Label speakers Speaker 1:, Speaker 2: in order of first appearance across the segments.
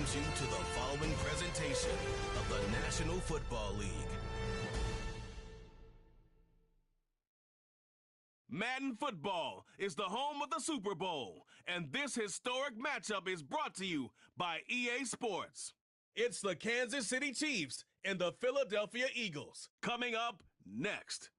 Speaker 1: welcomes you to the following presentation of the National Football League. Madden Football is the home of the Super Bowl, and this historic matchup is brought to you by EA Sports. It's the Kansas City Chiefs and the Philadelphia Eagles, coming up next.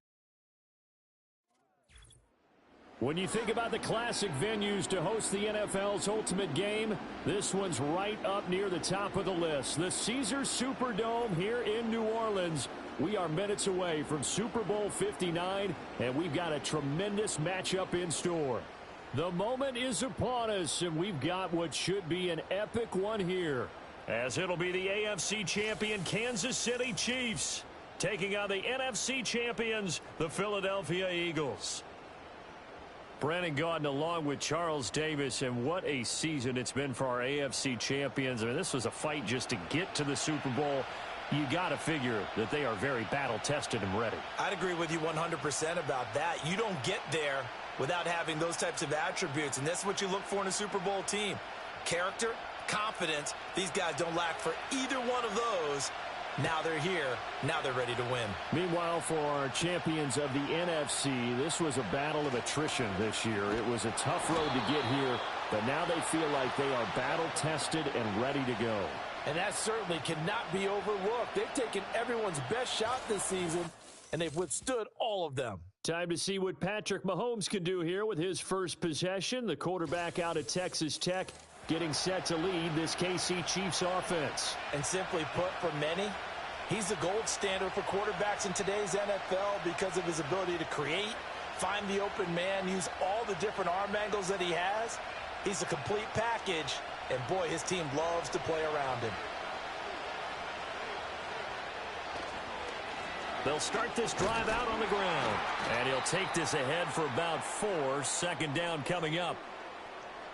Speaker 2: When you think about the classic venues to host the NFL's ultimate game, this one's right up near the top of the list. The Caesars Superdome here in New Orleans. We are minutes away from Super Bowl 59, and we've got a tremendous matchup in store. The moment is upon us, and we've got what should be an epic one here, as it'll be the AFC champion Kansas City Chiefs taking on the NFC champions, the Philadelphia Eagles. Brandon Gaudin along with Charles Davis, and what a season it's been for our AFC champions. I mean, this was a fight just to get to the Super Bowl. You got to figure that they are very battle-tested and ready.
Speaker 3: I'd agree with you 100% about that. You don't get there without having those types of attributes, and that's what you look for in a Super Bowl team. Character, confidence. These guys don't lack for either one of those. Now they're here. Now they're ready to win.
Speaker 2: Meanwhile, for our champions of the NFC, this was a battle of attrition this year. It was a tough road to get here, but now they feel like they are battle-tested and ready to go.
Speaker 4: And that certainly cannot be overlooked. They've taken everyone's best shot this season, and they've withstood all of them.
Speaker 2: Time to see what Patrick Mahomes can do here with his first possession. The quarterback out of Texas Tech getting set to lead this KC Chiefs offense.
Speaker 4: And simply put, for many, he's the gold standard for quarterbacks in today's NFL because of his ability to create, find the open man, use all the different arm angles that he has. He's a complete package, and boy, his team loves to play around him.
Speaker 2: They'll start this drive out on the ground, and he'll take this ahead for about 4. Second down coming up.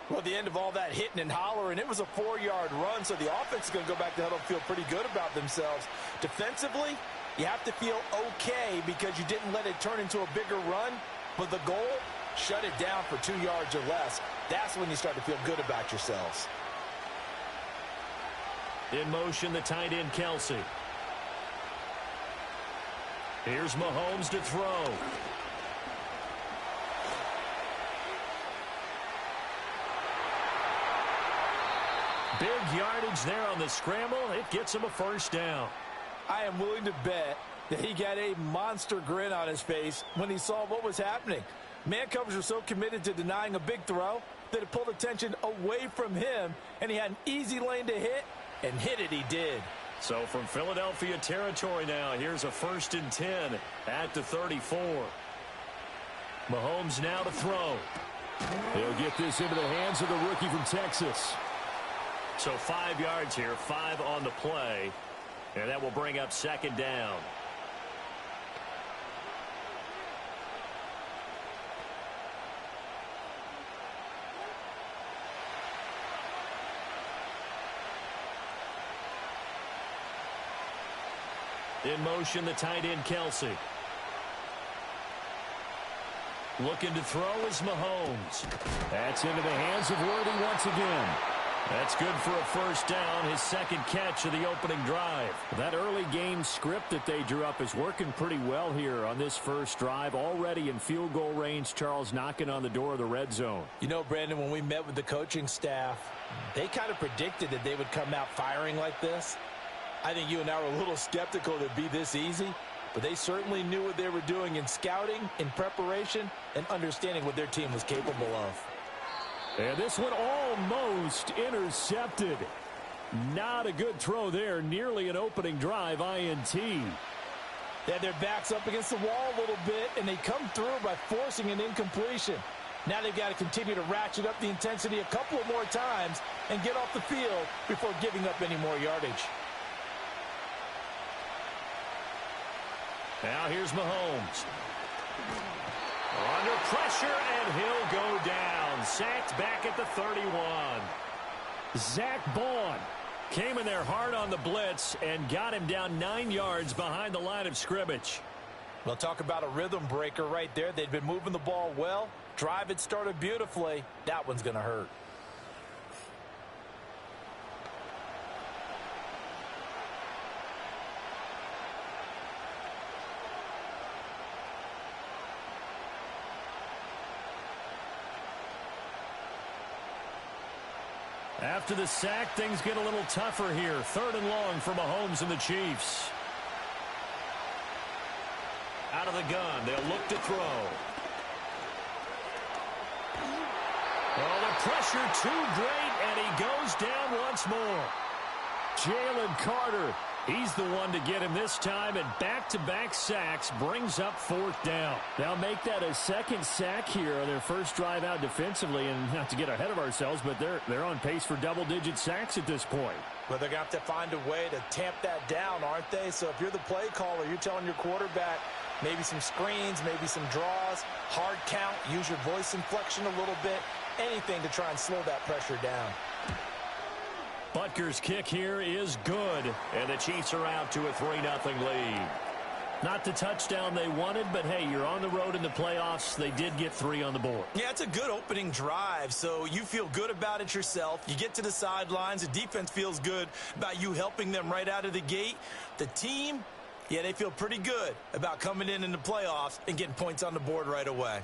Speaker 4: Well, at the end of all that hitting and hollering, it was a 4-yard run, so the offense is going to go back to huddle and feel pretty good about themselves. Defensively, you have to feel okay because you didn't let it turn into a bigger run, but the goal, shut it down for 2 yards or less. That's when you start to feel good about yourselves.
Speaker 2: In motion, the tight end, Kelsey. Here's Mahomes to throw. Big yardage there on the scramble. It gets him a first down.
Speaker 4: I am willing to bet that he got a monster grin on his face when he saw what was happening. Man coverage was so committed to denying a big throw that it pulled attention away from him, and he had an easy lane to hit, and hit it he did.
Speaker 2: So from Philadelphia territory now, here's a 1st and 10 at the 34. Mahomes now to throw. He'll get this into the hands of the rookie from Texas. So 5 yards here, 5 on the play, and that will bring up second down. In motion, the tight end, Kelsey. Looking to throw is Mahomes. That's into the hands of Worthy once again. That's good for a first down, his second catch of the opening drive. That early game script that they drew up is working pretty well here on this first drive. Already in field goal range, Charles knocking on the door of the red zone.
Speaker 4: You know, Brandon, when we met with the coaching staff, they kind of predicted that they would come out firing like this. I think you and I were a little skeptical that it'd be this easy, but they certainly knew what they were doing in scouting, in preparation, and understanding what their team was capable of.
Speaker 2: And this one almost intercepted. Not a good throw there. Nearly an opening drive INT.
Speaker 4: They had their backs up against the wall a little bit, and they come through by forcing an incompletion. Now they've got to continue to ratchet up the intensity a couple of more times and get off the field before giving up any more yardage.
Speaker 2: Now here's Mahomes. Under pressure, and he'll go down. Sacked back at the 31. Zach Bond came in there hard on the blitz and got him down 9 yards behind the line of scrimmage.
Speaker 4: Well, talk about a rhythm breaker right there. They'd been moving the ball well. Drive had started beautifully. That one's going to hurt.
Speaker 2: After the sack, things get a little tougher here. 3rd and long for Mahomes and the Chiefs. Out of the gun, they'll look to throw. Oh, the pressure too great, and he goes down once more. Jalen Carter, he's the one to get him this time, and back-to-back sacks brings up 4th down. They'll make that a 2nd sack here on their first drive out defensively, and not to get ahead of ourselves, but they're on pace for double-digit sacks at this point.
Speaker 4: Well, they're going to have to find a way to tamp that down, aren't they? So if you're the play caller, you're telling your quarterback maybe some screens, maybe some draws, hard count, use your voice inflection a little bit, anything to try and slow that pressure down.
Speaker 2: Butker's kick here is good, and the Chiefs are out to a 3-0 lead. Not the touchdown they wanted, but hey, you're on the road in the playoffs. They did get 3 on the board.
Speaker 3: Yeah, it's a good opening drive, so you feel good about it yourself. You get to the sidelines. The defense feels good about you helping them right out of the gate. The team, yeah, they feel pretty good about coming in the playoffs and getting points on the board right away.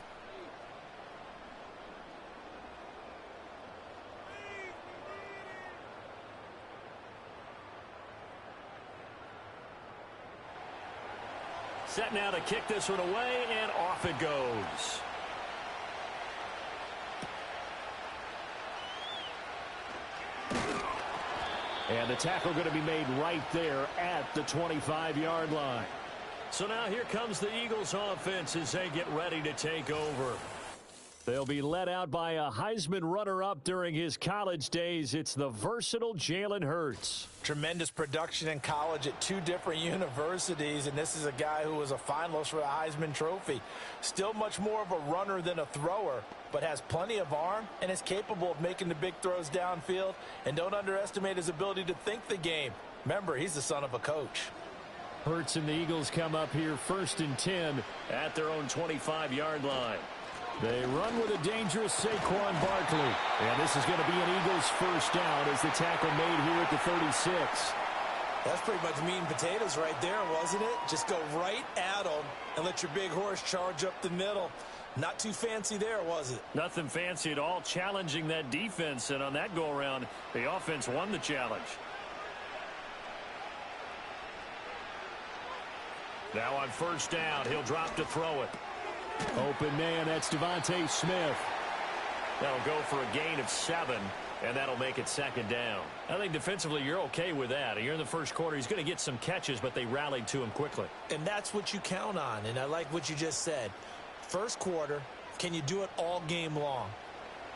Speaker 2: Set now to kick this one away, and off it goes. And the tackle going to be made right there at the 25-yard line. So now here comes the Eagles offense as they get ready to take over. They'll be led out by a Heisman runner-up during his college days. It's the versatile Jalen Hurts.
Speaker 4: Tremendous production in college at 2 different universities, and this is a guy who was a finalist for the Heisman Trophy. Still much more of a runner than a thrower, but has plenty of arm and is capable of making the big throws downfield. And don't underestimate his ability to think the game. Remember, he's the son of a coach.
Speaker 2: Hurts and the Eagles come up here 1st and 10 at their own 25-yard line. They run with a dangerous Saquon Barkley. And this is going to be an Eagles first down as the tackle made here at the 36.
Speaker 3: That's pretty much meat and potatoes right there, wasn't it? Just go right at them and let your big horse charge up the middle. Not too fancy there, was it?
Speaker 2: Nothing fancy at all, challenging that defense. And on that go-around, the offense won the challenge. Now on first down, he'll drop to throw it. Open man, that's Devontae Smith. That'll go for a gain of 7, and that'll make it 2nd down. I think defensively you're okay with that. You're in the first quarter. He's going to get some catches, but they rallied to him quickly.
Speaker 3: And that's what you count on, and I like what you just said. First quarter, can you do it all game long?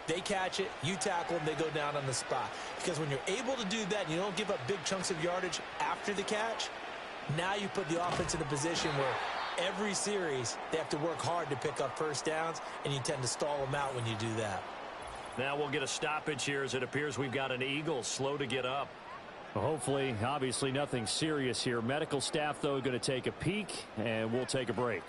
Speaker 3: They catch it, you tackle them, they go down on the spot. Because when you're able to do that and you don't give up big chunks of yardage after the catch, now you put the offense in a position where every series, they have to work hard to pick up first downs, and you tend to stall them out when you do that.
Speaker 2: Now we'll get a stoppage here as it appears we've got an Eagle slow to get up. Well, hopefully, obviously nothing serious here. Medical staff, though, going to take a peek, and we'll take a break.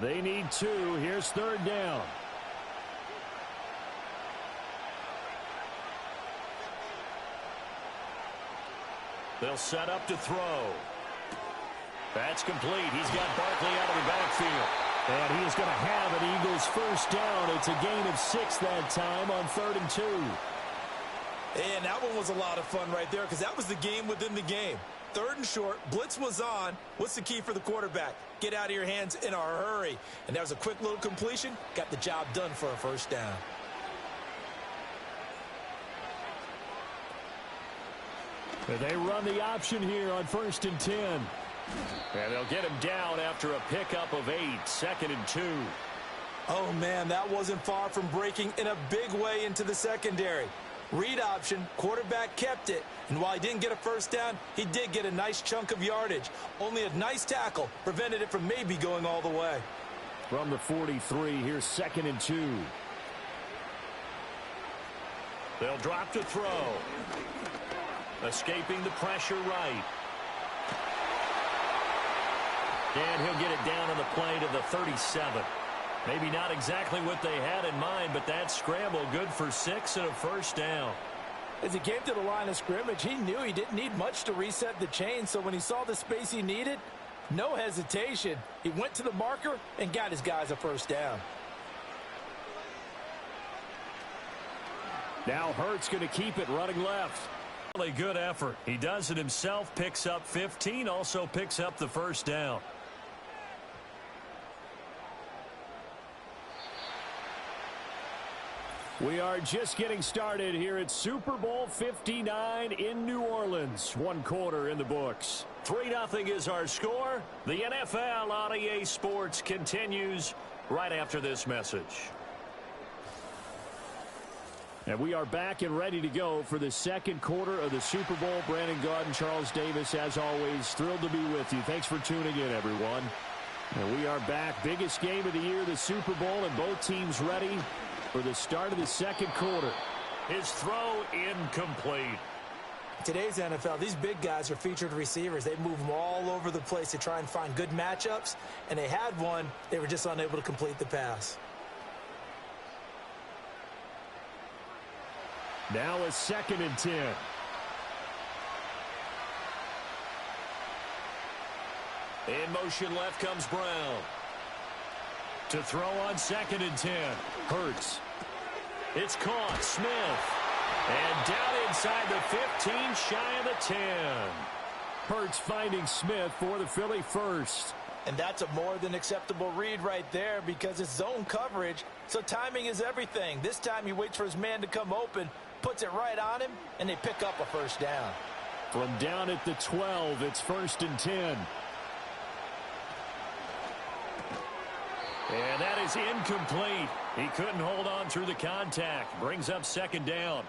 Speaker 2: They need 2. Here's 3rd down. They'll set up to throw. That's complete. He's got Barkley out of the backfield. And he is going to have an Eagles first down. It's a gain of 6 that time on 3rd and 2.
Speaker 3: And that one was a lot of fun right there because that was the game within the game. 3rd and short, blitz was on. What's the key for the quarterback? Get out of your hands in a hurry. And that was a quick little completion. Got the job done for a first down.
Speaker 2: They run the option here on 1st and 10. And they'll get him down after a pickup of 8, 2nd and 2.
Speaker 3: Oh, man, that wasn't far from breaking in a big way into the secondary. Read option, quarterback kept it, and while he didn't get a first down, he did get a nice chunk of yardage. Only a nice tackle prevented it from maybe going all the way.
Speaker 2: From the 43, here's 2nd and 2. They'll drop to throw. Escaping the pressure right. And he'll get it down on the play to the 37. Maybe not exactly what they had in mind, but that scramble good for 6 and a first down.
Speaker 4: As he came to the line of scrimmage, he knew he didn't need much to reset the chain, so when he saw the space he needed, no hesitation. He went to the marker and got his guys a first down.
Speaker 2: Now Hurts going to keep it running left. Really good effort. He does it himself, picks up 15, also picks up the first down. We are just getting started here at Super Bowl 59 in New Orleans. 1 quarter in the books. 3-0 is our score. The NFL on EA Sports continues right after this message. And we are back and ready to go for the second quarter of the Super Bowl. Brandon Gaudin, Charles Davis, as always, thrilled to be with you. Thanks for tuning in, everyone. And we are back. Biggest game of the year, the Super Bowl, and both teams ready for the start of the second quarter. His throw incomplete.
Speaker 3: Today's NFL, these big guys are featured receivers. They move them all over the place to try and find good matchups, and they had one. They were just unable to complete the pass.
Speaker 2: Now a 2nd and 10. In motion left comes Brown. To throw on 2nd and 10. Hurts. It's caught. Smith. And down inside the 15, shy of the 10. Hurts finding Smith for the Philly first.
Speaker 4: And that's a more than acceptable read right there because it's zone coverage, so timing is everything. This time he waits for his man to come open, puts it right on him, and they pick up a first down.
Speaker 2: From down at the 12, it's 1st and 10. And that is incomplete. He couldn't hold on through the contact. Brings up 2nd down.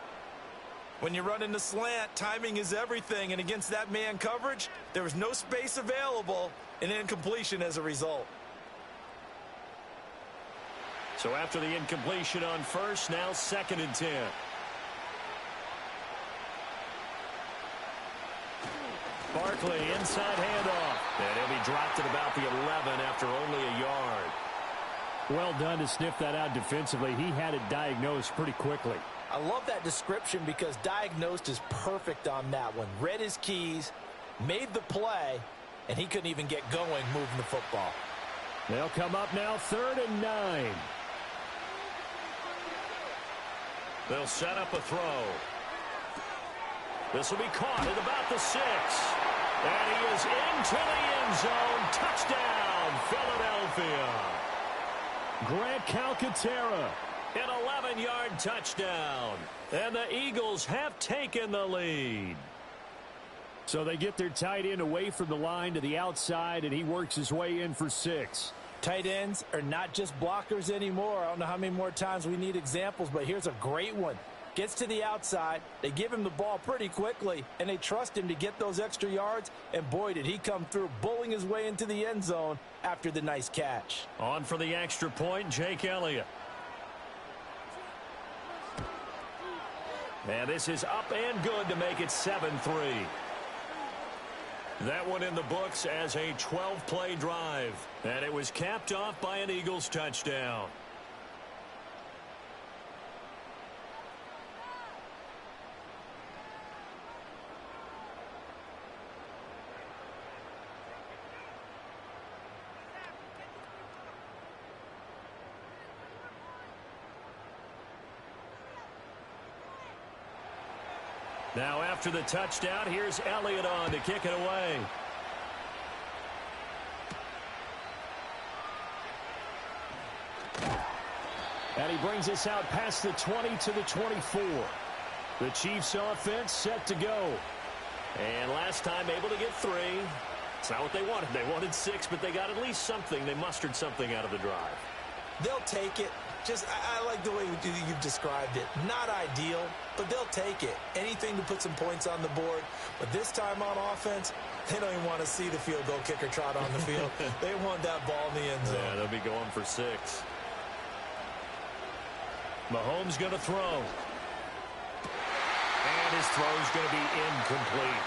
Speaker 4: When you run in the slant, timing is everything, and against that man coverage, there was no space available, and incompletion as a result.
Speaker 2: So after the incompletion on first, now 2nd and 10. Barkley, inside handoff. And he'll be dropped at about the 11 after only a yard. Well done to sniff that out defensively. He had it diagnosed pretty quickly.
Speaker 4: I love that description because diagnosed is perfect on that one. Read his keys, made the play, and he couldn't even get going moving the football.
Speaker 2: They'll come up now 3rd and 9. They'll set up a throw. This will be caught at about the 6. And he is into the end zone. Touchdown, Philadelphia. Grant Calcaterra, an 11-yard touchdown. And the Eagles have taken the lead. So they get their tight end away from the line to the outside, and he works his way in for 6.
Speaker 4: Tight ends are not just blockers anymore. I don't know how many more times we need examples, but here's a great one. Gets to the outside, they give him the ball pretty quickly, and they trust him to get those extra yards, and boy, did he come through, bullying his way into the end zone after the nice catch.
Speaker 2: On for the extra point, Jake Elliott. And this is up and good to make it 7-3. That one in the books as a 12-play drive, and it was capped off by an Eagles touchdown. Now after the touchdown, here's Elliott on to kick it away. And he brings us out past the 20 to the 24. The Chiefs offense set to go. And last time able to get 3. It's not what they wanted. They wanted 6, but they got at least something. They mustered something out of the drive.
Speaker 3: They'll take it. I like the way you've described it. Not ideal, but they'll take it. Anything to put some points on the board. But this time on offense, they don't even want to see the field goal kicker trot on the field. They want that ball in the end zone.
Speaker 2: Yeah, they'll be going for 6. Mahomes going to throw. And his throw's going to be incomplete.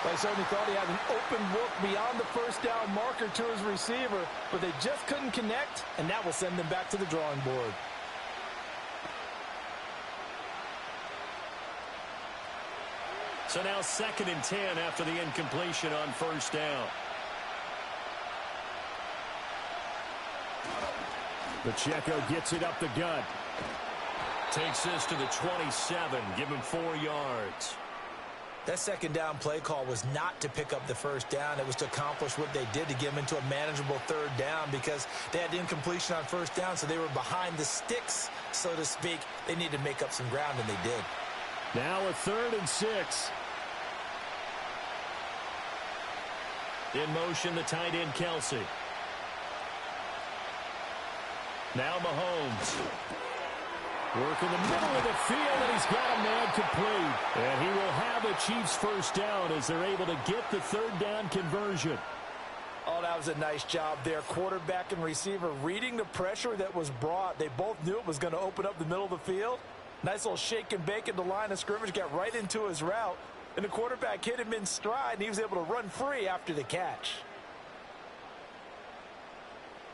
Speaker 4: I certainly thought he had an open look beyond the first down marker to his receiver, but they just couldn't connect, and that will send them back to the drawing board.
Speaker 2: So now 2nd and 10 after the incompletion on first down. Pacheco gets it up the gut. Takes this to the 27. Give him 4 yards.
Speaker 3: That second down play call was not to pick up the first down. It was to accomplish what they did, to get them into a manageable 3rd down, because they had incompletion on first down, so they were behind the sticks, so to speak. They needed to make up some ground, and they did.
Speaker 2: Now a 3rd and 6. In motion, the tight end, Kelsey. Now Mahomes. Work in the middle of the field, and he's got a man complete. And he will have the Chiefs first down as they're able to get the 3rd down conversion.
Speaker 4: Oh, that was a nice job there. Quarterback and receiver reading the pressure that was brought. They both knew it was going to open up the middle of the field. Nice little shake and bake at the line of scrimmage, got right into his route. And the quarterback hit him in stride, and he was able to run free after the catch.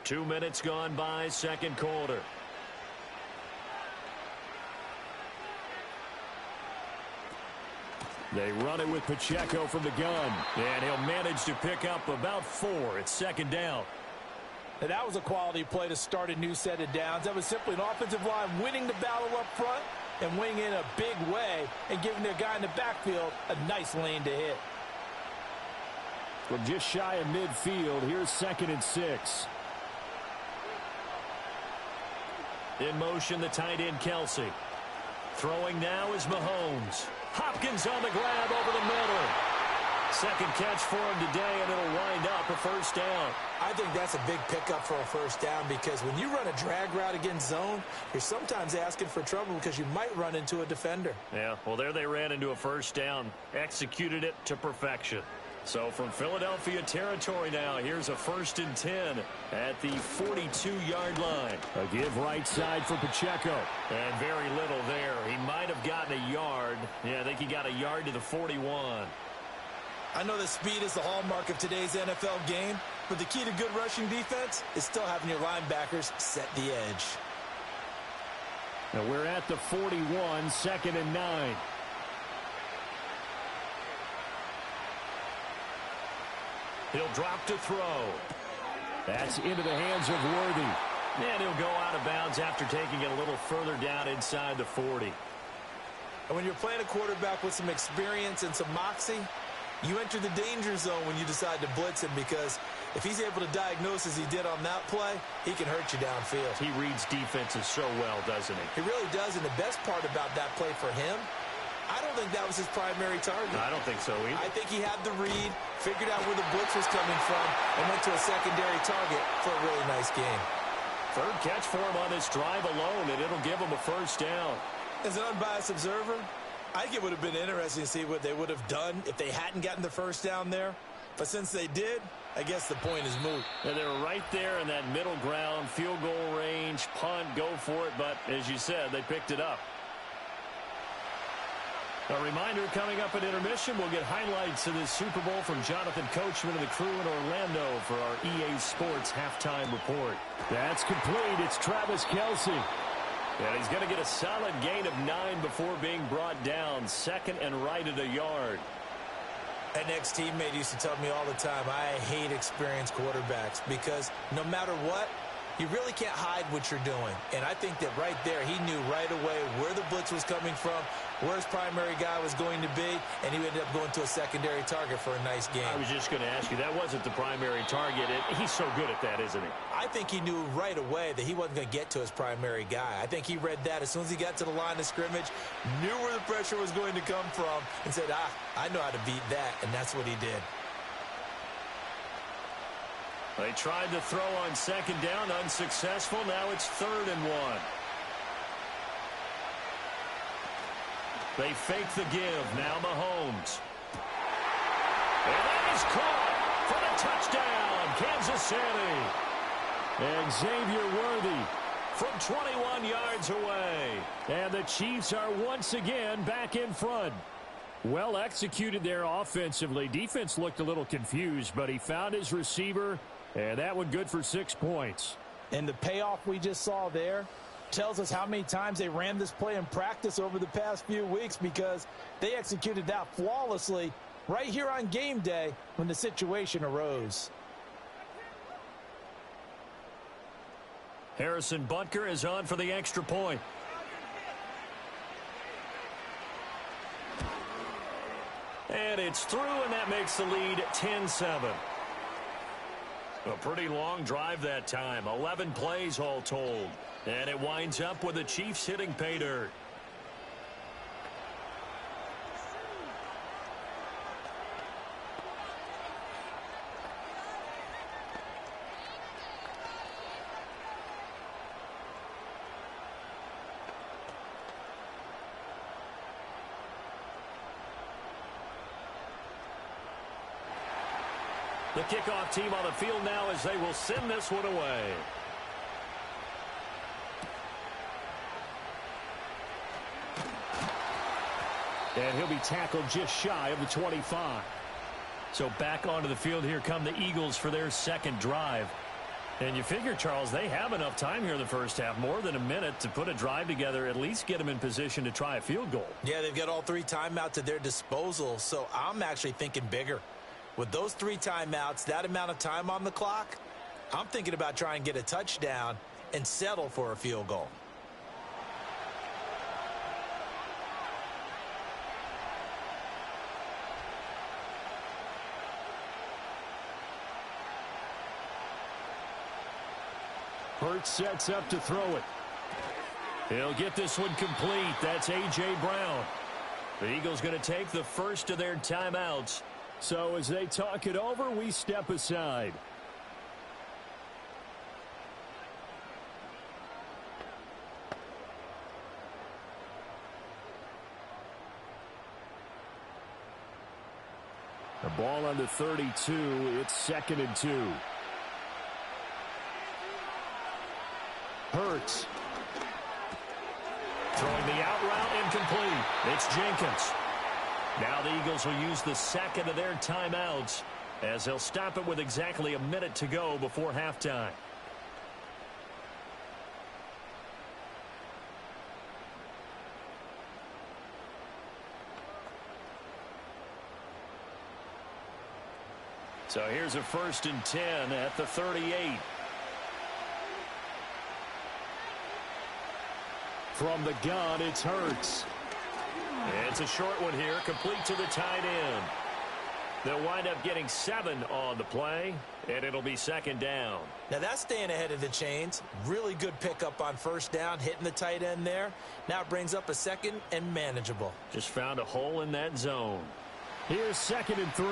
Speaker 2: 2 minutes gone by, 2nd quarter. They run it with Pacheco from the gun, and he'll manage to pick up about 4. It's 2nd down.
Speaker 4: Now, that was a quality play to start a new set of downs. That was simply an offensive line winning the battle up front and winning in a big way and giving their guy in the backfield a nice lane to hit.
Speaker 2: From just shy of midfield, here's 2nd and 6. In motion, the tight end, Kelsey. Throwing now is Mahomes. Hopkins on the grab over the middle. 2nd catch for him today, and it'll wind up a first down.
Speaker 3: I think that's a big pickup for a first down, because when you run a drag route against zone, you're sometimes asking for trouble because you might run into a defender.
Speaker 2: Yeah, well, there they ran into a first down. Executed it to perfection. So from Philadelphia territory now, here's a 1st and 10 at the 42-yard line. A give right side for Pacheco. And very little there. He might have gotten a yard. Yeah, I think he got a yard to the 41.
Speaker 3: I know that speed is the hallmark of today's NFL game, but the key to good rushing defense is still having your linebackers set the edge.
Speaker 2: Now we're at the 41, 2nd and 9. He'll drop to throw. That's into the hands of Worthy. And he'll go out of bounds after taking it a little further down inside the 40.
Speaker 3: And when you're playing a quarterback with some experience and some moxie, you enter the danger zone when you decide to blitz him, because if he's able to diagnose as he did on that play, he can hurt you downfield.
Speaker 2: He reads defenses so well, doesn't he?
Speaker 3: He really does, and the best part about that play for him, I don't think that was his primary target.
Speaker 2: I don't think so either.
Speaker 3: I think he had the read, figured out where the blitz was coming from, and went to a secondary target for a really nice game.
Speaker 2: 3rd catch for him on this drive alone, and it'll give him a first down.
Speaker 3: As an unbiased observer, I think it would have been interesting to see what they would have done if they hadn't gotten the first down there. But since they did, I guess the point is moot.
Speaker 2: And they were right there in that middle ground, field goal range, punt, go for it. But as you said, they picked it up. A reminder, coming up at intermission, we'll get highlights of this Super Bowl from Jonathan Coachman and the crew in Orlando for our EA Sports halftime report. That's complete. It's Travis Kelce. And he's going to get a solid gain of 9 before being brought down. 2nd and right at a yard.
Speaker 3: An ex-teammate used to tell me all the time, I hate experienced quarterbacks, because no matter what, you really can't hide what you're doing. And I think that right there, he knew right away where the blitz was coming from, where his primary guy was going to be, and he ended up going to a secondary target for a nice game.
Speaker 2: I was just going to ask you, that wasn't the primary target. He's so good at that, isn't he?
Speaker 3: I think he knew right away that he wasn't going to get to his primary guy. I think he read that as soon as he got to the line of scrimmage, knew where the pressure was going to come from, and said, I know how to beat that, and that's what he did.
Speaker 2: They tried to throw on 2nd down, unsuccessful. Now it's 3rd and 1. They fake the give. Now Mahomes. And that is caught for the touchdown, Kansas City. And Xavier Worthy from 21 yards away. And the Chiefs are once again back in front. Well executed there offensively. Defense looked a little confused, but he found his receiver, and that one good for 6 points.
Speaker 4: And the payoff we just saw there tells us how many times they ran this play in practice over the past few weeks, because they executed that flawlessly right here on game day when the situation arose.
Speaker 2: Harrison Butker is on for the extra point. And it's through, and that makes the lead 10-7. A pretty long drive that time. 11 plays all told. And it winds up with the Chiefs hitting pay dirt. The kickoff team on the field now as they will send this one away. And he'll be tackled just shy of the 25. So back onto the field here come the Eagles for their second drive. And you figure, Charles, they have enough time here in the first half, more than a minute, to put a drive together, at least get them in position to try a field goal.
Speaker 3: Yeah, they've got all 3 timeouts at their disposal, so I'm actually thinking bigger. With those 3 timeouts, that amount of time on the clock, I'm thinking about trying to get a touchdown and settle for a field goal.
Speaker 2: Hurts sets up to throw it. He'll get this one complete. That's A.J. Brown. The Eagles going to take the first of their timeouts. So as they talk it over, we step aside. The ball on the 32. It's 2nd and 2. Hurts. Throwing the out route, incomplete. It's Jenkins. Now the Eagles will use the second of their timeouts as they'll stop it with exactly a minute to go before halftime. So here's a 1st and 10 at the 38. From the gun, it's Hurts. It's a short one here, complete to the tight end. They'll wind up getting 7 on the play, and it'll be 2nd down.
Speaker 3: Now that's staying ahead of the chains. Really good pickup on 1st down, hitting the tight end there. Now it brings up a 2nd and manageable.
Speaker 2: Just found a hole in that zone. Here's 2nd and 3.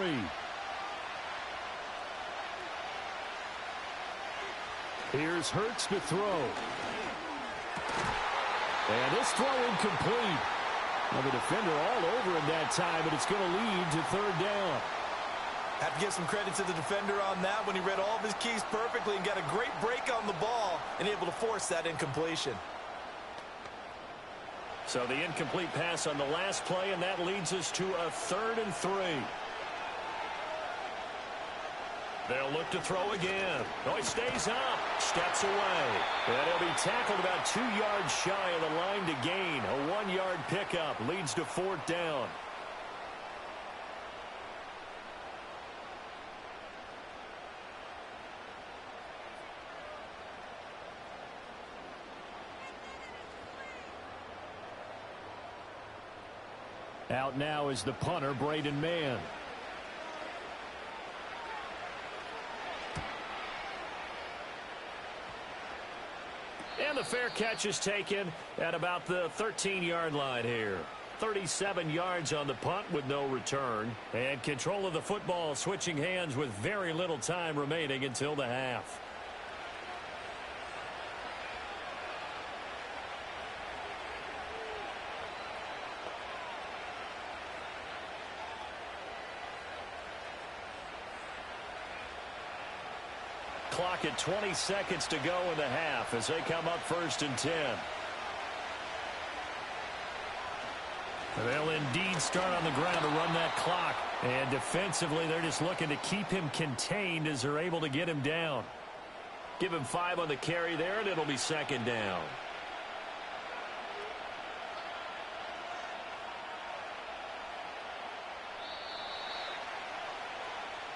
Speaker 2: Here's Hurts to throw. And this throw incomplete. Well, the defender all over him that time, but it's going to lead to 3rd down.
Speaker 3: Have to give some credit to the defender on that when he read all of his keys perfectly and got a great break on the ball and able to force that incompletion.
Speaker 2: So the incomplete pass on the last play, and that leads us to a 3rd and 3. They'll look to throw again. Oh, he stays up, steps away. And he'll be tackled about 2 yards shy of the line to gain. A 1-yard pickup leads to 4th down. Out now is the punter, Braden Mann. And the fair catch is taken at about the 13-yard line here. 37 yards on the punt with no return. And control of the football switching hands with very little time remaining until the half. Clock at 20 seconds to go in the half as they come up 1st and 10. They'll indeed start on the ground to run that clock. And defensively, they're just looking to keep him contained as they're able to get him down. Give him 5 on the carry there, and it'll be second down.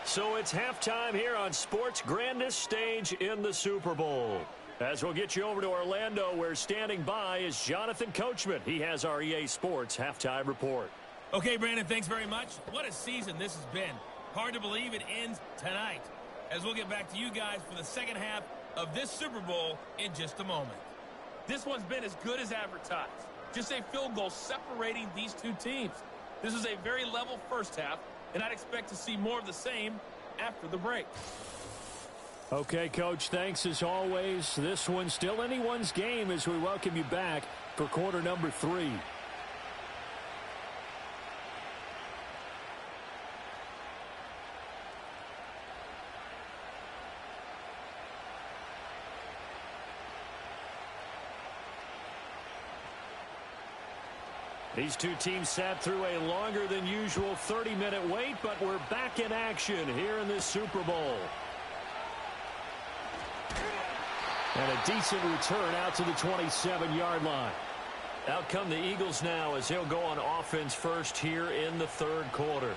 Speaker 2: So it's halftime here on sports' grandest stage in the Super Bowl. As we'll get you over to Orlando, where standing by is Jonathan Coachman. He has our EA Sports halftime report.
Speaker 5: Okay, Brandon, thanks very much. What a season this has been. Hard to believe it ends tonight. As we'll get back to you guys for the second half of this Super Bowl in just a moment. This one's been as good as advertised. Just a field goal separating these two teams. This is a very level first half, and I'd expect to see more of the same after the break.
Speaker 2: Okay, Coach, thanks as always. This one's still anyone's game as we welcome you back for quarter number 3. These two teams sat through a longer than usual 30-minute wait, but we're back in action here in this Super Bowl. And a decent return out to the 27-yard line. Out come the Eagles now as they'll go on offense first here in the third quarter.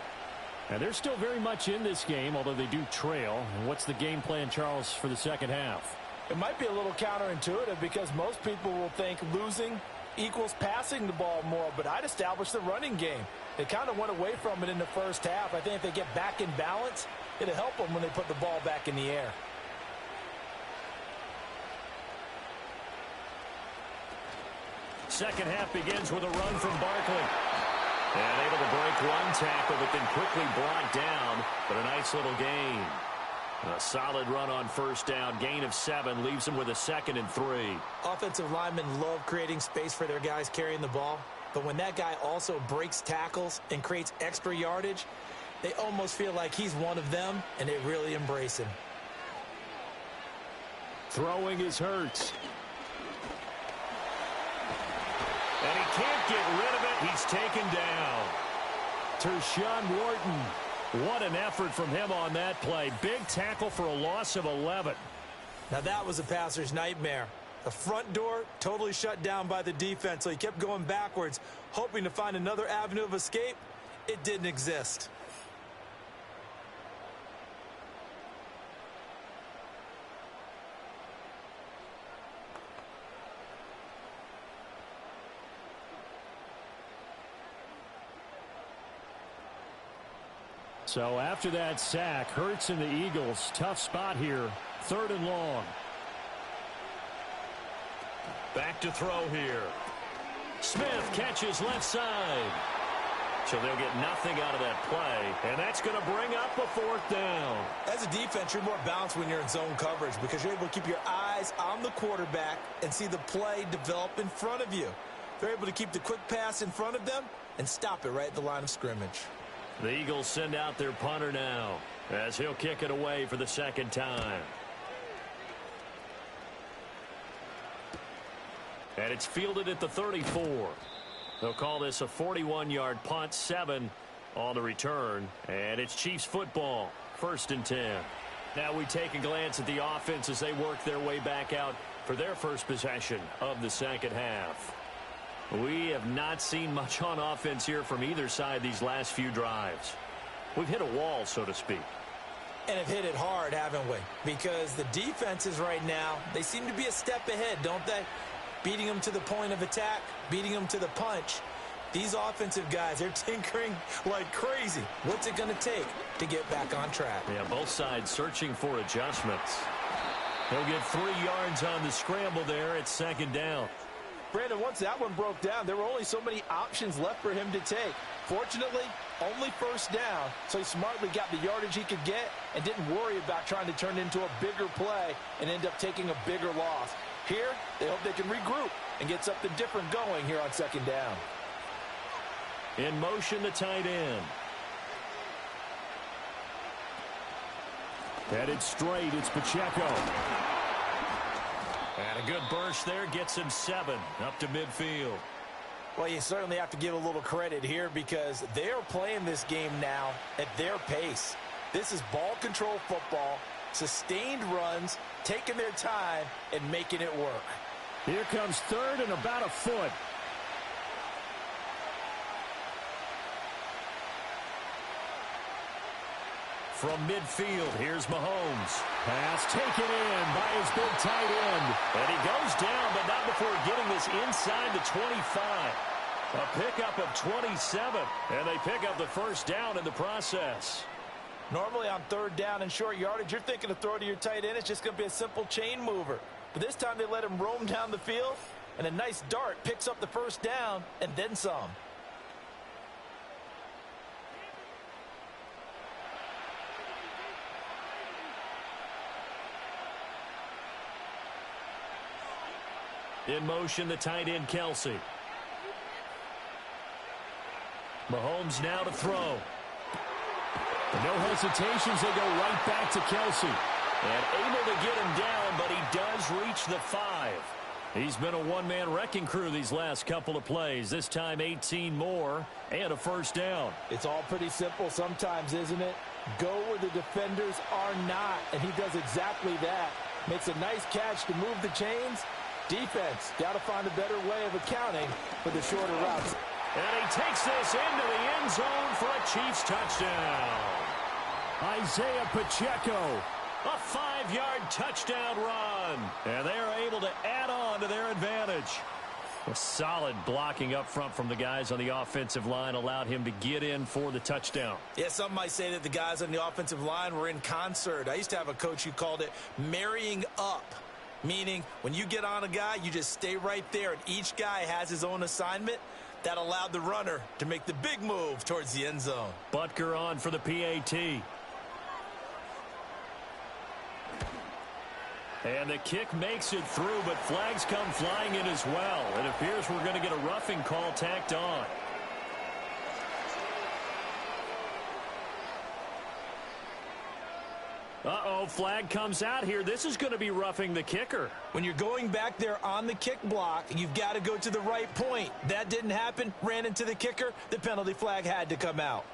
Speaker 2: And they're still very much in this game, although they do trail. And what's the game plan, Charles, for the second half?
Speaker 4: It might be a little counterintuitive because most people will think losing equals passing the ball more, but I'd establish the running game. They kind of went away from it in the first half. I think if they get back in balance, it'll help them when they put the ball back in the air.
Speaker 2: Second half begins with a run from Barkley. And able to break one tackle, but then quickly brought down. But a nice little gain. A solid run on first down. Gain of 7 leaves them with a 2nd and 3.
Speaker 3: Offensive linemen love creating space for their guys carrying the ball. But when that guy also breaks tackles and creates extra yardage, they almost feel like he's one of them, and they really embrace him.
Speaker 2: Throwing is Hurts. And he can't get rid of it. He's taken down. Tershawn Wharton. What an effort from him on that play. Big tackle for a loss of 11.
Speaker 3: Now that was a passer's nightmare. The front door totally shut down by the defense, so he kept going backwards, hoping to find another avenue of escape. It didn't exist.
Speaker 2: So after that sack, Hurts and the Eagles, tough spot here. 3rd and long. Back to throw here. Smith catches left side. So they'll get nothing out of that play, and that's going to bring up a 4th down.
Speaker 3: As a defense, you're more balanced when you're in zone coverage because you're able to keep your eyes on the quarterback and see the play develop in front of you. They're able to keep the quick pass in front of them and stop it right at the line of scrimmage.
Speaker 2: The Eagles send out their punter now as he'll kick it away for the 2nd time. And it's fielded at the 34. They'll call this a 41-yard punt, 7 on the return. And it's Chiefs football, 1st and 10. Now we take a glance at the offense as they work their way back out for their first possession of the second half. We have not seen much on offense here from either side these last few drives. We've hit a wall, so to speak.
Speaker 3: And have hit it hard, haven't we? Because the defenses right now, they seem to be a step ahead, don't they? Beating them to the point of attack, beating them to the punch. These offensive guys, they're tinkering like crazy. What's it going to take to get back on track?
Speaker 2: Yeah, both sides searching for adjustments. He'll get 3 yards on the scramble there at 2nd down.
Speaker 4: Brandon, once that one broke down, there were only so many options left for him to take. Fortunately, only 1st down, so he smartly got the yardage he could get and didn't worry about trying to turn it into a bigger play and end up taking a bigger loss. Here, they hope they can regroup and get something different going here on 2nd down.
Speaker 2: In motion, the tight end. Headed straight, it's Pacheco. And a good burst there gets him 7 up to midfield.
Speaker 4: Well, you certainly have to give a little credit here because they're playing this game now at their pace. This is ball control football, sustained runs, taking their time, and making it work.
Speaker 2: Here comes third and about a foot. From midfield, here's Mahomes. Pass taken in by his big tight end. And he goes down, but not before getting this inside the 25. A pickup of 27, and they pick up the first down in the process.
Speaker 4: Normally on third down and short yardage, you're thinking to throw to your tight end. It's just going to be a simple chain mover. But this time they let him roam down the field, and a nice dart picks up the first down and then some.
Speaker 2: In motion, the tight end, Kelsey. Mahomes now to throw. No hesitations, they go right back to Kelsey. And able to get him down, but he does reach the 5. He's been a one-man wrecking crew these last couple of plays. This time 18 more and a first down.
Speaker 4: It's all pretty simple sometimes, isn't it? Go where the defenders are not, and he does exactly that. Makes a nice catch to move the chains. Defense, got to find a better way of accounting for the shorter routes.
Speaker 2: And he takes this into the end zone for a Chiefs touchdown. Isaiah Pacheco, a 5-yard touchdown run. And they are able to add on to their advantage. A solid blocking up front from the guys on the offensive line allowed him to get in for the touchdown.
Speaker 3: Yeah, some might say that the guys on the offensive line were in concert. I used to have a coach who called it marrying up. Meaning, when you get on a guy, you just stay right there, and each guy has his own assignment. That allowed the runner to make the big move towards the end zone.
Speaker 2: Butker on for the PAT. And the kick makes it through, but flags come flying in as well. It appears we're going to get a roughing call tacked on. Uh-oh, flag comes out here. This is going to be roughing the kicker.
Speaker 3: When you're going back there on the kick block, you've got to go to the right point. That didn't happen, ran into the kicker. The penalty flag had to come out.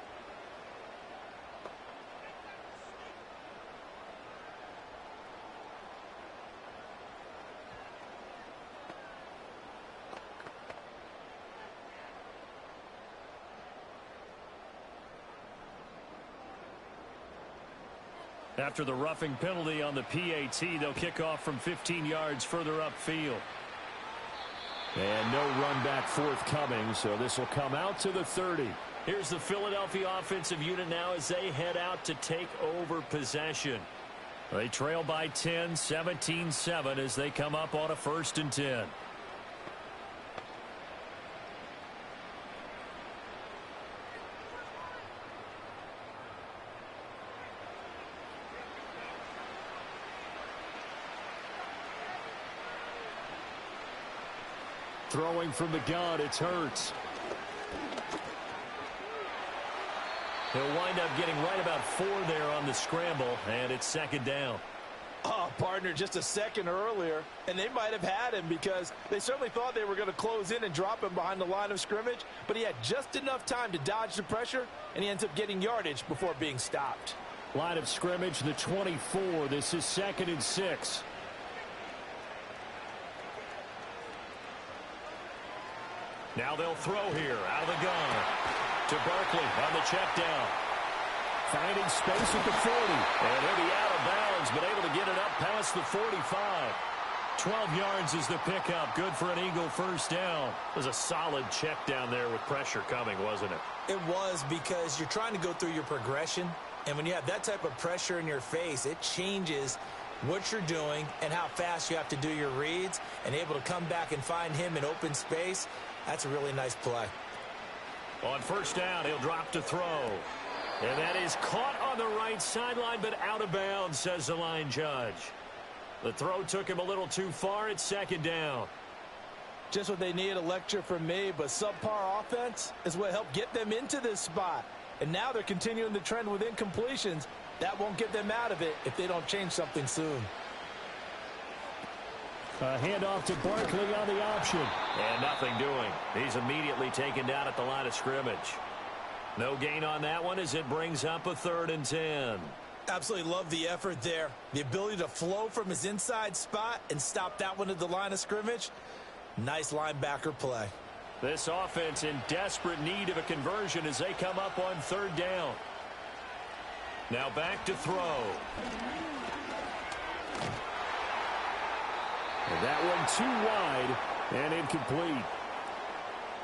Speaker 2: After the roughing penalty on the PAT, they'll kick off from 15 yards further upfield. And no run back forthcoming, so this will come out to the 30. Here's the Philadelphia offensive unit now as they head out to take over possession. They trail by 10, 17-7 as they come up on a 1st and 10. Throwing from the gun, it's Hurts. He'll wind up getting right about 4 there on the scramble, and it's 2nd down.
Speaker 4: Oh, partner, just a second earlier, and they might have had him because they certainly thought they were going to close in and drop him behind the line of scrimmage, but he had just enough time to dodge the pressure, and he ends up getting yardage before being stopped.
Speaker 2: Line of scrimmage, the 24. This is 2nd and 6. Now they'll throw here out of the gun to Barkley on the check down. Finding space at the 40. And he'll be out of bounds, but able to get it up past the 45. 12 yards is the pickup. Good for an Eagle first down. It was a solid check down there with pressure coming, wasn't it?
Speaker 3: It was, because you're trying to go through your progression. And when you have that type of pressure in your face, it changes what you're doing and how fast you have to do your reads. And able to come back and find him in open space, that's a really nice play.
Speaker 2: On first down, he'll drop to throw. And that is caught on the right sideline, but out of bounds, says the line judge. The throw took him a little too far. It's 2nd down.
Speaker 4: Just what they need, a lecture from me, but subpar offense is what helped get them into this spot. And now they're continuing the trend with incompletions. That won't get them out of it if they don't change something soon.
Speaker 2: A handoff to Barkley on the option.
Speaker 6: And nothing doing. He's immediately taken down at the line of scrimmage. No gain on that one as it brings up a 3rd and 10.
Speaker 3: Absolutely love the effort there. The ability to flow from his inside spot and stop that one at the line of scrimmage. Nice linebacker play.
Speaker 2: This offense in desperate need of a conversion as they come up on 3rd down. Now back to throw. And that one too wide and incomplete.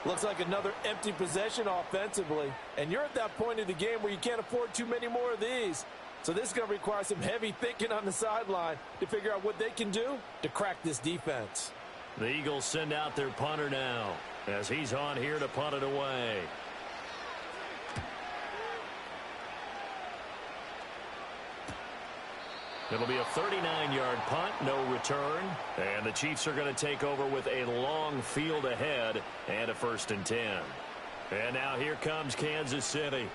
Speaker 4: Looks like another empty possession offensively. And you're at that point of the game where you can't afford too many more of these. So this is going to require some heavy thinking on the sideline to figure out what they can do to crack this defense.
Speaker 6: The Eagles send out their punter now as he's on here to punt it away. It'll be a 39-yard punt, no return. And the Chiefs are going to take over with a long field ahead and a 1st and 10. And now here comes Kansas City.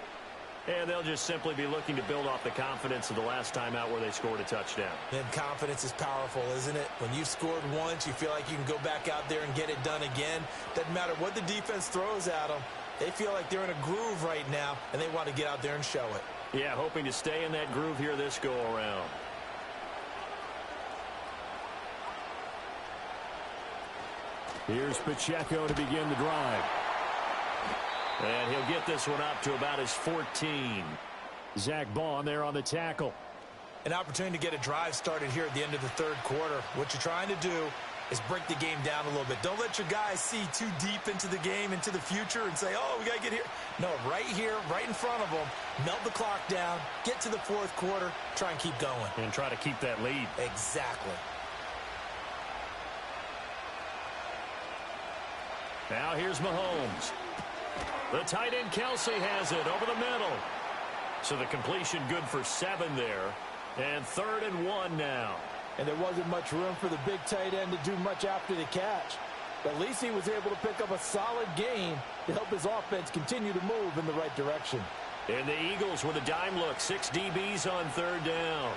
Speaker 6: And they'll just simply be looking to build off the confidence of the last time out where they scored a touchdown.
Speaker 3: And confidence is powerful, isn't it? When you've scored once, you feel like you can go back out there and get it done again. Doesn't matter what the defense throws at them. They feel like they're in a groove right now, and they want to get out there and show it.
Speaker 6: Yeah, hoping to stay in that groove here this go-around.
Speaker 2: Here's Pacheco to begin the drive.
Speaker 6: And he'll get this one up to about his 14.
Speaker 2: Zach Bond there on the tackle.
Speaker 3: An opportunity to get a drive started here at the end of the 3rd quarter. What you're trying to do is break the game down a little bit. Don't let your guys see too deep into the game, into the future, and say, oh, we got to get here. No, right here, right in front of them, melt the clock down, get to the 4th quarter, try and keep going.
Speaker 6: And try to keep that lead.
Speaker 3: Exactly.
Speaker 6: Now here's Mahomes. The tight end Kelsey has it over the middle. So the completion good for 7 there. And 3rd and 1 now.
Speaker 4: And there wasn't much room for the big tight end to do much after the catch. But at least he was able to pick up a solid gain to help his offense continue to move in the right direction.
Speaker 6: And the Eagles with a dime look. 6 DBs on 3rd down.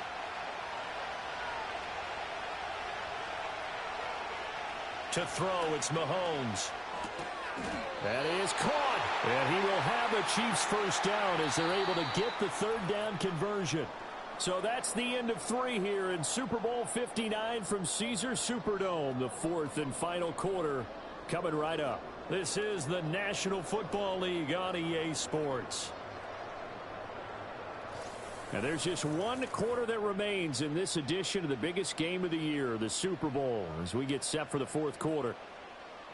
Speaker 6: To throw, it's Mahomes.
Speaker 2: That is caught. And he will have the Chiefs 1st down as they're able to get the 3rd down conversion. So that's the end of 3 here in Super Bowl 59 from Caesars Superdome. The 4th and final quarter coming right up. This is the National Football League on EA Sports. And there's just 1 quarter that remains in this edition of the biggest game of the year, the Super Bowl, as we get set for the 4th quarter.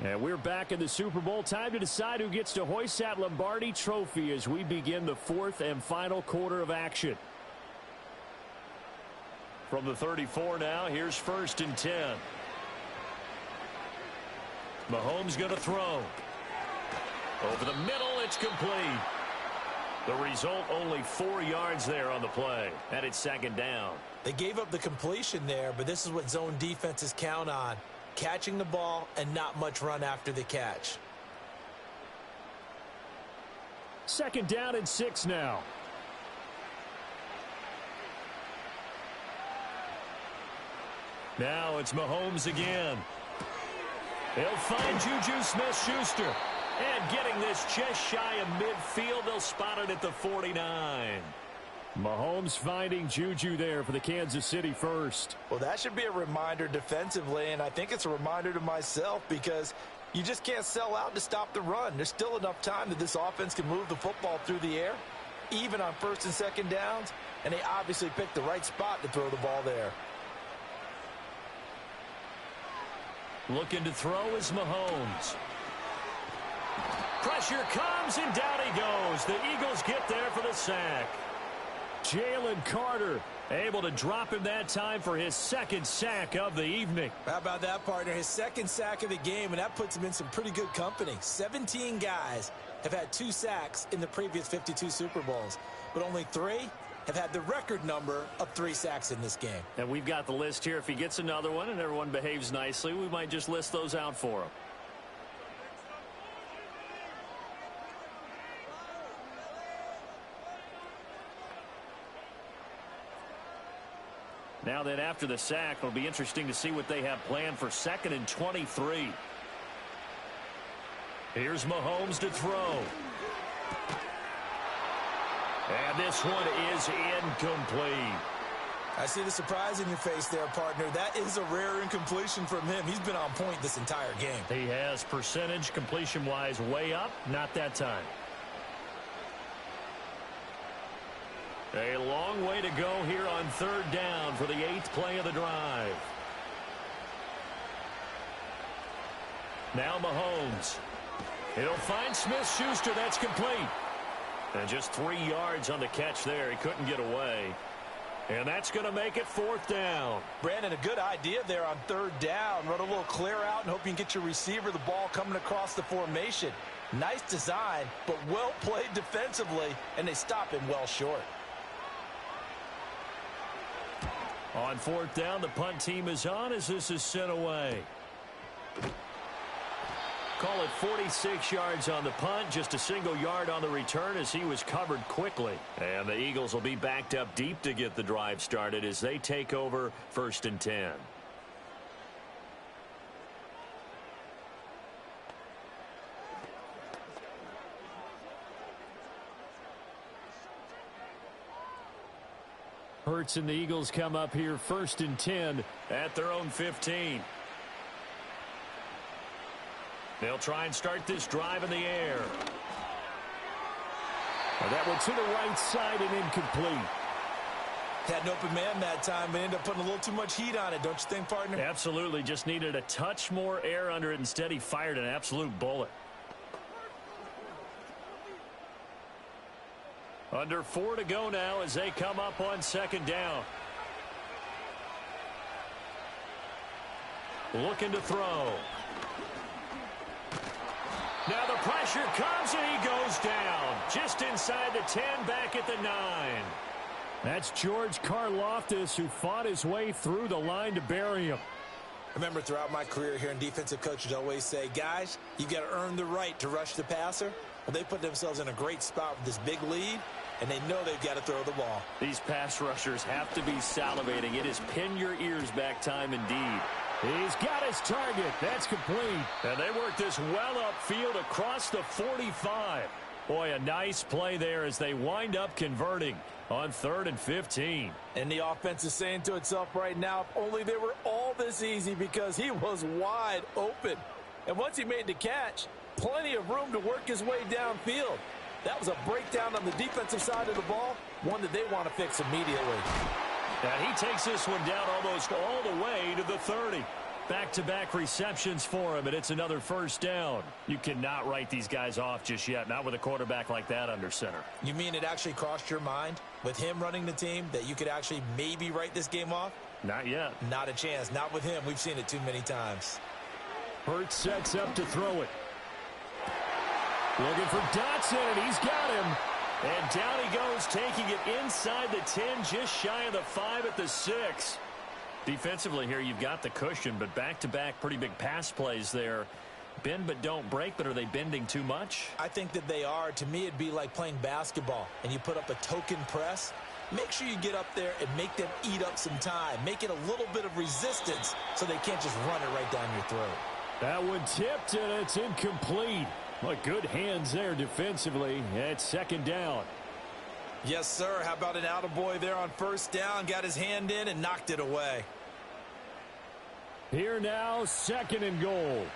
Speaker 2: And we're back in the Super Bowl. Time to decide who gets to hoist that Lombardi trophy as we begin the 4th and final quarter of action. From the 34 now, here's 1st and 10. Mahomes going to throw. Over the middle, it's complete. The result, only 4 yards there on the play. And it's 2nd down.
Speaker 3: They gave up the completion there, but this is what zone defenses count on. Catching the ball and not much run after the catch.
Speaker 2: 2nd down and 6 now.
Speaker 6: Now it's Mahomes again. He'll find Juju Smith-Schuster. And getting this just shy of midfield, they'll spot it at the 49.
Speaker 2: Mahomes finding Juju there for the Kansas City first.
Speaker 4: Well, that should be a reminder defensively, and I think it's a reminder to myself because you just can't sell out to stop the run. There's still enough time that this offense can move the football through the air, even on 1st and 2nd downs, and they obviously picked the right spot to throw the ball there.
Speaker 6: Looking to throw is Mahomes. Pressure comes, and down he goes. The Eagles get there for the sack.
Speaker 2: Jalen Carter able to drop him that time for his 2nd sack of the evening.
Speaker 3: How about that, partner? His 2nd sack of the game, and that puts him in some pretty good company. 17 guys have had 2 sacks in the previous 52 Super Bowls, but only 3 have had the record number of 3 sacks in this game.
Speaker 6: And we've got the list here. If he gets another one and everyone behaves nicely, we might just list those out for him.
Speaker 2: Now then, after the sack, it'll be interesting to see what they have planned for 2nd and 23. Here's Mahomes to throw. And this one is incomplete.
Speaker 3: I see the surprise in your face there, partner. That is a rare incompletion from him. He's been on point this entire game.
Speaker 2: He has percentage completion-wise way up, not that time. A long way to go here on 3rd down for the 8th play of the drive. Now Mahomes. He'll find Smith-Schuster. That's complete. And just 3 yards on the catch there. He couldn't get away. And that's going to make it 4th down.
Speaker 4: Brandon, a good idea there on 3rd down. Run a little clear out and hope you can get your receiver the ball coming across the formation. Nice design, but well played defensively, and they stop him well short.
Speaker 2: On 4th down, the punt team is on as this is sent away. Call it 46 yards on the punt, just a single yard on the return as he was covered quickly. And the Eagles will be backed up deep to get the drive started as they take over 1st and 10. Hurts and the Eagles come up here 1st and 10 at their own 15. They'll try and start this drive in the air. And that one to the right side and incomplete.
Speaker 3: Had an open man that time, but ended up putting a little too much heat on it, don't you think, partner?
Speaker 2: Absolutely. Just needed a touch more air under it. Instead, he fired an absolute bullet. Under 4 to go now as they come up on 2nd down. Looking to throw. Now the pressure comes and he goes down. Just inside the 10, back at the 9. That's George Karlaftis who fought his way through the line to bury him.
Speaker 3: Remember, throughout my career here in defensive coaches always say, guys, you've got to earn the right to rush the passer. Well, they put themselves in a great spot with this big lead, and they know they've got to throw the ball.
Speaker 2: These pass rushers have to be salivating. It is pin your ears back time indeed. He's got his target. That's complete. And they work this well upfield across the 45. Boy, a nice play there as they wind up converting on 3rd and 15.
Speaker 4: And the offense is saying to itself right now, if only they were all this easy, because he was wide open. And once he made the catch, plenty of room to work his way downfield. That was a breakdown on the defensive side of the ball, one that they want to fix immediately.
Speaker 2: And he takes this one down almost all the way to the 30. Back-to-back receptions for him, and it's another 1st down. You cannot write these guys off just yet, not with a quarterback like that under center.
Speaker 3: You mean it actually crossed your mind with him running the team that you could actually maybe write this game off?
Speaker 2: Not yet.
Speaker 3: Not a chance. Not with him. We've seen it too many times.
Speaker 2: Hurts sets up to throw it. Looking for Dotson, and he's got him. And down he goes, taking it inside the 10, just shy of the 5 at the 6. Defensively here, you've got the cushion, but back-to-back pretty big pass plays there. Bend but don't break, but are they bending too much?
Speaker 3: I think that they are. To me, it'd be like playing basketball, and you put up a token press. Make sure you get up there and make them eat up some time. Make it a little bit of resistance so they can't just run it right down your throat.
Speaker 2: That one tipped, and it's incomplete. But good hands there defensively at 2nd down.
Speaker 3: Yes, sir. How about an attaboy there on 1st down? Got his hand in and knocked it away.
Speaker 2: Here now, 2nd and goal.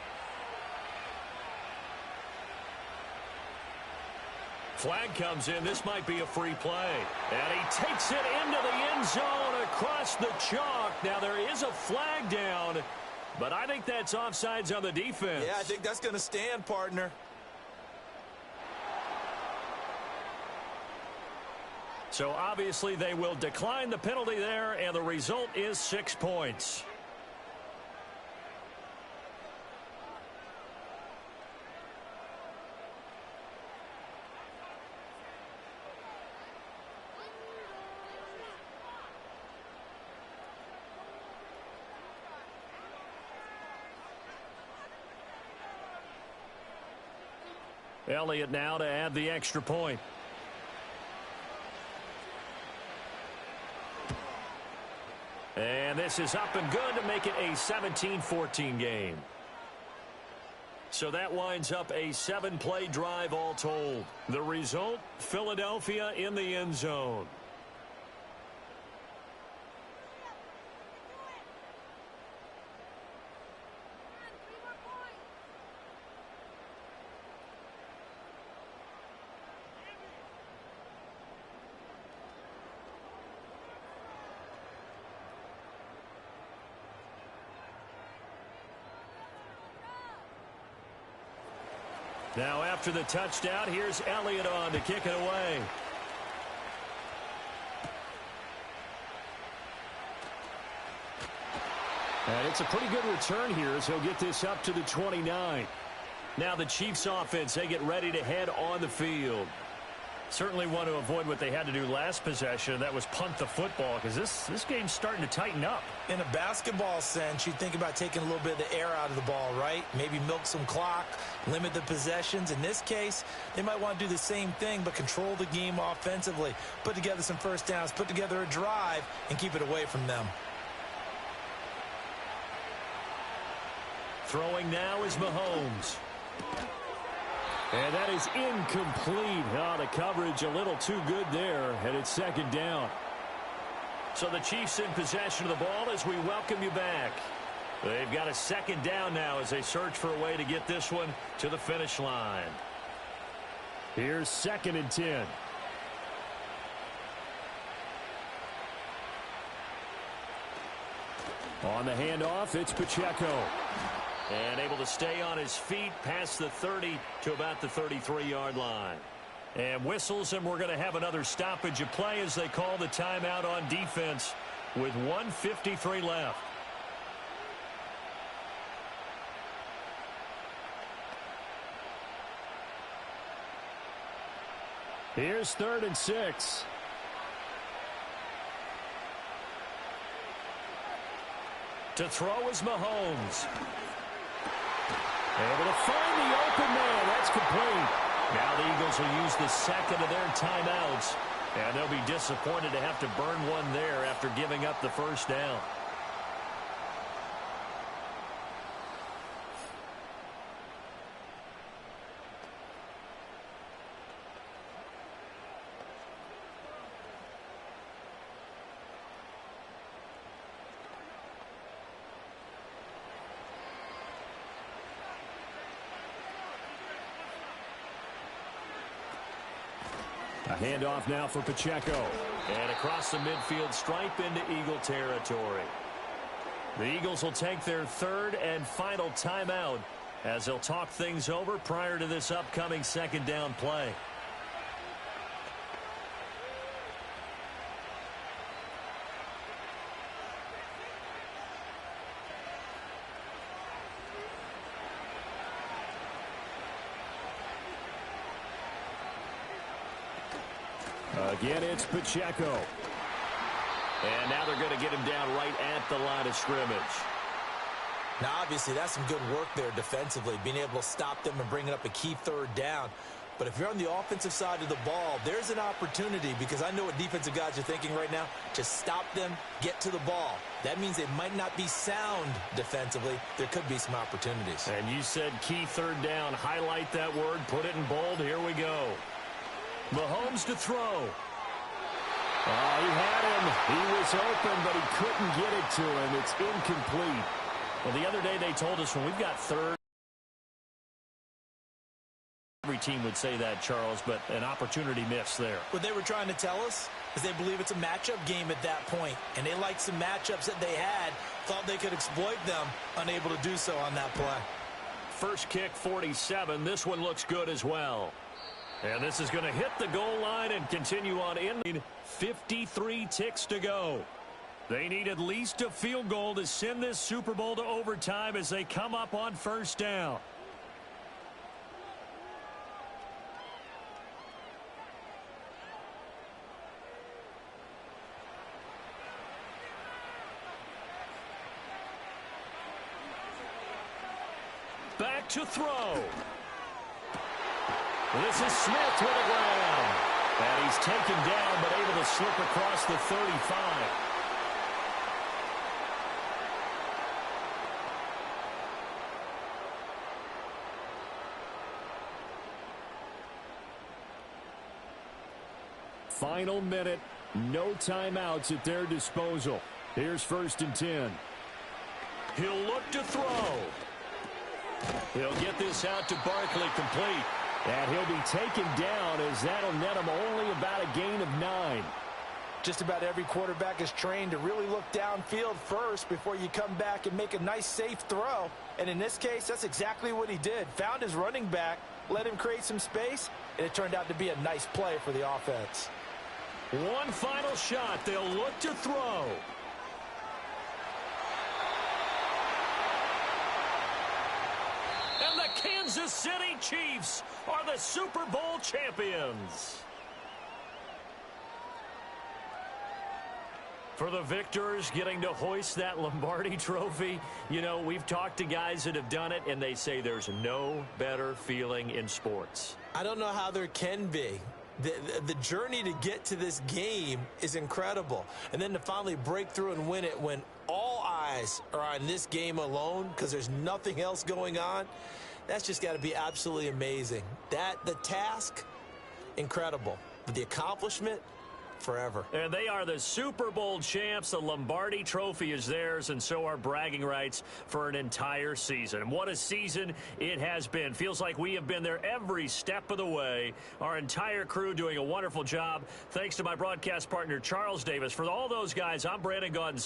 Speaker 2: Flag comes in. This might be a free play. And he takes it into the end zone across the chalk. Now there is a flag down, but I think that's offsides on the defense.
Speaker 3: Yeah, I think that's going to stand, partner.
Speaker 2: So obviously they will decline the penalty there, and the result is 6 points. Elliott now to add the extra point.
Speaker 6: And this is up and good to make it a 17-14 game. So that winds up a 7-play drive all told. The result, Philadelphia in the end zone. Now after the touchdown, here's Elliott on to kick it away. And it's a pretty good return here as he'll get this up to the 29. Now the Chiefs offense, they get ready to head on the field. Certainly want to avoid what they had to do last possession. That was punt the football because this game's starting to tighten up.
Speaker 3: In a basketball sense, you think about taking a little bit of the air out of the ball, right? Maybe milk some clock, limit the possessions. In this case, they might want to do the same thing, but control the game offensively. Put together some first downs, put together a drive, and keep it away from them.
Speaker 6: Throwing now is Mahomes. And that is incomplete. Oh, the coverage a little too good there, and it's second down. So the Chiefs in possession of the ball as we welcome you back. They've got a second down now as they search for a way to get this one to the finish line. Here's 2nd and 10. On the handoff, it's Pacheco. And able to stay on his feet past the 30 to about the 33-yard line. And whistles, and we're going to have another stoppage of play as they call the timeout on defense with 1:53 left. Here's 3rd and 6. To throw is Mahomes. Able to find the open man. That's complete. Now the Eagles will use the second of their timeouts, and they'll be disappointed to have to burn one there after giving up the first down. A handoff now for Pacheco. And across the midfield stripe into Eagle territory. The Eagles will take their 3rd and final timeout as they'll talk things over prior to this upcoming second down play. Again, it's Pacheco. And now they're going to get him down right at the line of scrimmage.
Speaker 3: Now, obviously, that's some good work there defensively, being able to stop them and bringing up a key 3rd down. But if you're on the offensive side of the ball, there's an opportunity, because I know what defensive guys are thinking right now, to stop them, get to the ball. That means they might not be sound defensively. There could be some opportunities.
Speaker 6: And you said key 3rd down. Highlight that word. Put it in bold. Here we go. Mahomes to throw. He had him. He was open, but he couldn't get it to him. It's incomplete. Well, the other day they told us when we've got 3rd, every team would say that, Charles, but an opportunity miss there.
Speaker 3: What they were trying to tell us is they believe it's a matchup game at that point, and they liked some matchups that they had, thought they could exploit them, unable to do so on that play.
Speaker 6: First kick, 47. This one looks good as well. And this is going to hit the goal line and continue on in. 53 ticks to go. They need at least a field goal to send this Super Bowl to overtime as they come up on first down. Back to throw. This is Smith with a ground. And he's taken down but able to slip across the 35.
Speaker 2: final minute. No timeouts at their disposal. Here's 1st and 10.
Speaker 6: He'll look to throw. He'll get this out to Barkley, complete.
Speaker 2: And he'll be taken down as that'll net him only about a gain of 9.
Speaker 4: Just about every quarterback is trained to really look downfield first before you come back and make a nice, safe throw. And in this case, that's exactly what he did. Found his running back, let him create some space, and it turned out to be a nice play for the offense.
Speaker 6: One final shot. They'll look to throw. And the Kansas City Chiefs are the Super Bowl champions. For the victors, getting to hoist that Lombardi trophy, you know, we've talked to guys that have done it, and they say there's no better feeling in sports.
Speaker 3: I don't know how there can be. The journey to get to this game is incredible. And then to finally break through and win it when all eyes are on this game alone because there's nothing else going on, that's just got to be absolutely amazing. The task, incredible. But the accomplishment, forever.
Speaker 6: And they are the Super Bowl champs. The Lombardi trophy is theirs, and so are bragging rights for an entire season. And what a season it has been. Feels like we have been there every step of the way. Our entire crew doing a wonderful job. Thanks to my broadcast partner, Charles Davis. For all those guys, I'm Brandon Gaudin.